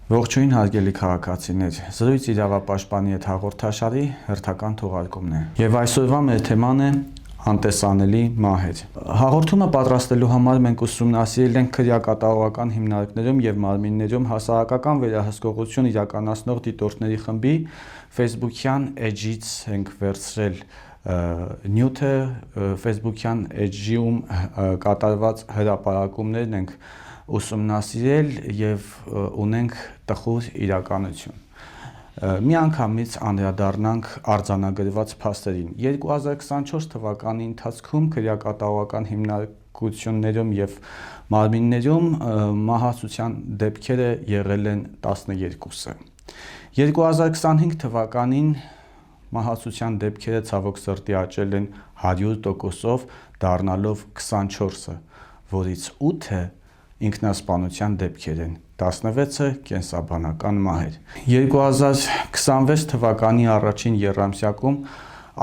Ողջույն հարգելի քաղաքացիներ, զրույց իրավապաշտպանի հետ հաղորդաշարի հերթական թողարկումն է։ Եվ այսօրվա մեր թեման է անտեսանելի մահեր։ Հաղորդումը պատրաստելու համար մենք ուսումնասիրել ենք քրեակատարողական հիմնարկներում եւ մարմիններում հասարակական վերահսկողություն իրականացնող դիտորդների խմբի Facebook-յան էջից ենք վերցրել նյութը, Facebook-յան էջում կատարված հրապարակումներն ենք ուսումնասիրել եւ ունենք տխուր իրականություն։ Միանգամից անդրադառնանք արձանագրված փաստերին։ 2024 թվականի ընթացքում քրեակատարողական հիմնարկություններում եւ մարմիններում մահացության դեպքերը եղել են 12-ը։ 2025 թվականին մահացության դեպքերը ցավոք սրտի աճել են 100%-ով, դառնալով 24-ը, որից 8-ը ինքնասպանության դեպքեր են, 16-ը կենսաբանական մահեր։ 2026 թվականի առաջին եռամսյակում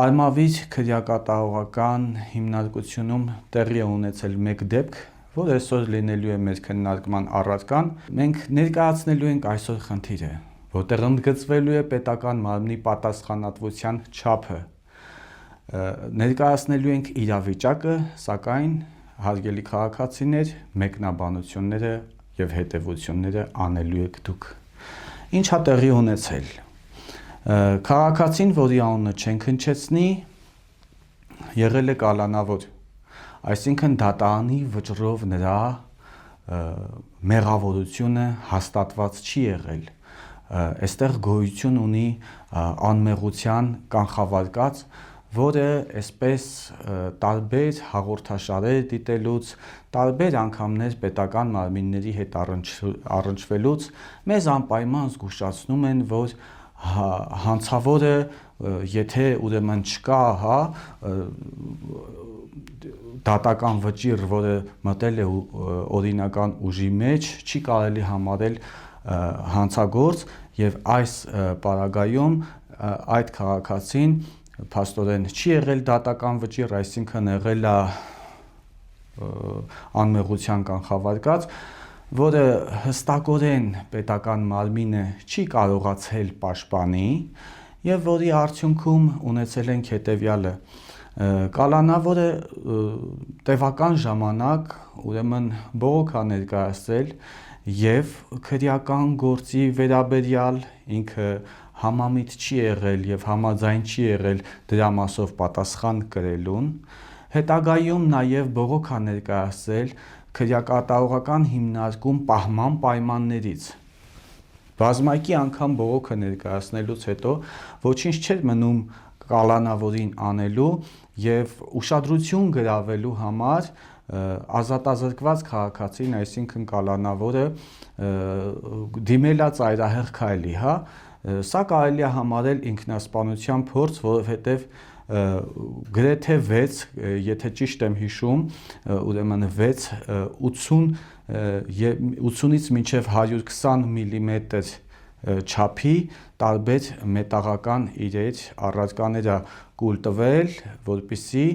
Արմավիր քրեակատարողական հիմնարկությունում տեղի է ունեցել մեկ դեպք, որ այսօր լինելու է մեր քննարկման առարկան։ Մենք ներկայացնելու ենք այսօր խնդիրը, որտեղ ընդգծվելու է պետական մարմնի պատասխանատվության չափը։ Ներկայացնելու ենք իրավիճակը, սակայն հարգելի քաղաքացիներ, մեկնաբանությունները եւ հետեւությունները անելու եք դուք։ Ինչ-ա տեղի ունեցել։ Քաղաքացին, որի անունը չենք հնչեցնի, եղել է կալանավոր, այսինքն դատարանի վճռով նրա մեղավորությունը հաստատված չի եղել։ Այստեղ գոյություն ունի անմեղության կանխավարկած, որը այսպես տարբեր հաղորդաշարեր դիտելուց, տարբեր անգամներ պետական մարմինների հետ առնչվելուց մեզ անպայման զգուշացնում են, որ հանցավորը, եթե ուրեմն չկա, դատական վճիռ, որը մտել է օրինական ուժի մեջ, չի կարելի համարել հանցագործ եւ այս պարագայում այդ քաղաքացին փաստորեն չի եղել դատական վճիռ, այսինքն եղել է անմեղության կանխավարկած, որը հստակորեն պետական մարմինը չի կարողացել պաշտպանի եւ որի արդյունքում ունեցել ենք հետեւյալը. կալանավորը տևական ժամանակ ուրեմն բողոք է ներկայացրել եւ քրեական գործի վերաբերյալ ինքը համամիտ չի եղել եւ համաձայն չի եղել դրա մասով պատասխան կրելուն, հետագայում նաեւ բողոք է ներկայացրել քրեակատարողական հիմնարկում պահման պայմաններից։ Բազմակի անգամ բողոքը ներկայացնելուց հետո ոչինչ չէր մնում կալանավորին անելու եւ ուշադրություն գրավելու համար ազատազրկված քաղաքացին, այսինքն կալանավորը դիմել է ծայրահեղ քայլի, սա կարելի է համարել ինքնասպանության փորձ, որովհետեւ գրեթե 6, եթե ճիշտ եմ հիշում, ուրեմն 6 80-ից մինչև 120 մմ չափի տարբեր մետաղական իրեր առարկաներ է կուլ տվել, որպեսզի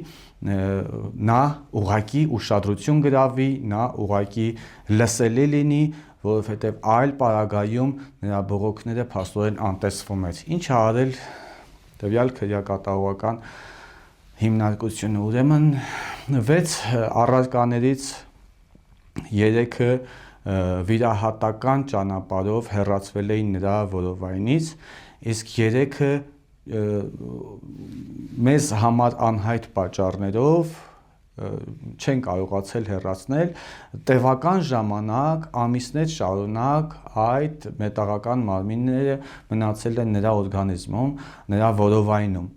նա ուղղակի ուշադրություն գրավի, նա ուղղակի լսելի լինի, որովհետև այլ պարագայում նրա բողոքները փաստորեն անտեսվում էր։ Ինչ է արել տվյալ քրեակատարողական հիմնարկությունը, ուրեմն 6 առարկաներից 3-ը վիրահատական ճանապարհով հեռացվել էին նրա որովայնից, իսկ 3-ը մեզ համար անհայտ պատճառներով չեն կարողացել հեռացնել, տևական ժամանակ, ամիսներ շարունակ այդ մետաղական մարմինները մնացել են նրա օրգանիզմում, նրա որովայնում։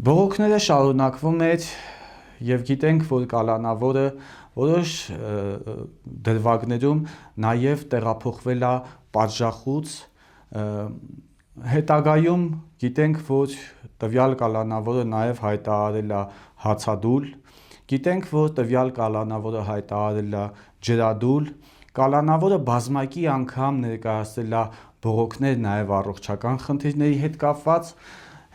Բողոքները շարունակվում էր եւ գիտենք, որ կալանավորը որոշ դրվագներում նաեւ տեղափոխվել է պատժախուց, հետագայում գիտենք, որ տվյալ կալանավորը նաեւ հայտարարել է հացադուլ, գիտենք, որ տվյալ կալանավորը հայտարարել է ջրադուլ, կալանավորը բազմակի անգամ ներկայացրել է բողոքներ նաեւ առողջական խնդիրների հետ կապված,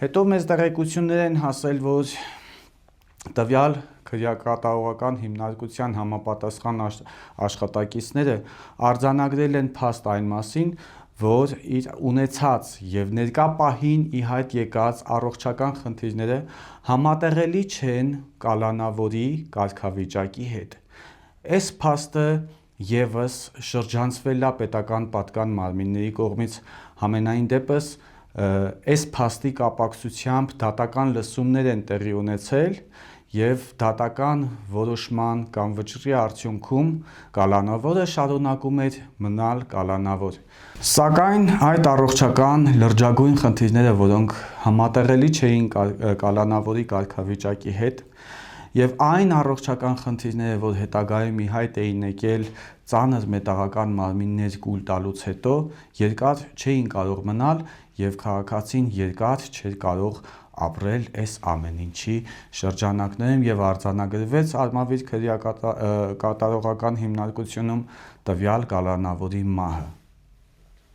հետո մեզ տեղեկություններ են հասել, որ Տվյալ քրեակատարողական հիմնարկության համապատասխան աշխատակիցները արձանագրել են փաստ այն մասին, որ իր ունեցած եւ ներկա պահին ի հայտ եկած առողջական խնդիրները համատեղելի չեն կալանավորի կարգավիճակի հետ։ Այս փաստը եւս շրջանցվել է պետական պատկան մարմինների կողմից, համենայն դեպս այս փաստի կապակցությամբ դատական լսումներ են տեղի ունեցել եւ դատական որոշման կամ վճռի արդյունքում կալանավորը շարունակում էր մնալ կալանավոր։ Սակայն այդ առողջական լրջագույն խնդիրները, որոնք համատեղելի չէին կալանավորի կարգավիճակի հետ, եւ այն առողջական խնդիրները, որ հետագայում ի հայտ էին եկել ծանր մետաղական մարմիններ կուլ տալուց հետո, երկար չէին կարող մնալ եւ քաղաքացին երկար չէր կարող ապրել այս ամեն ինչի շրջանակներում եւ արձանագրվեց Արմավիր քրեակատարողական հիմնարկությունում տվյալ կալանավորի մահը։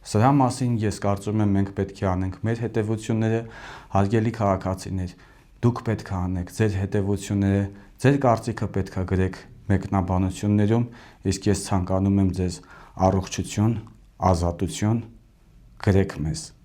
Սրա մասին ես կարծում եմ մենք պետք է անենք մեր հետևությունները, հարգելի քաղաքացիներ, դուք պետք է անեք ձեր հետևությունները, ձեր կարծիքը պետք է գրեք մեկնաբանություններում, իսկ ես ցանկանում եմ ձեզ առողջություն, ազատություն, գրեք մեզ։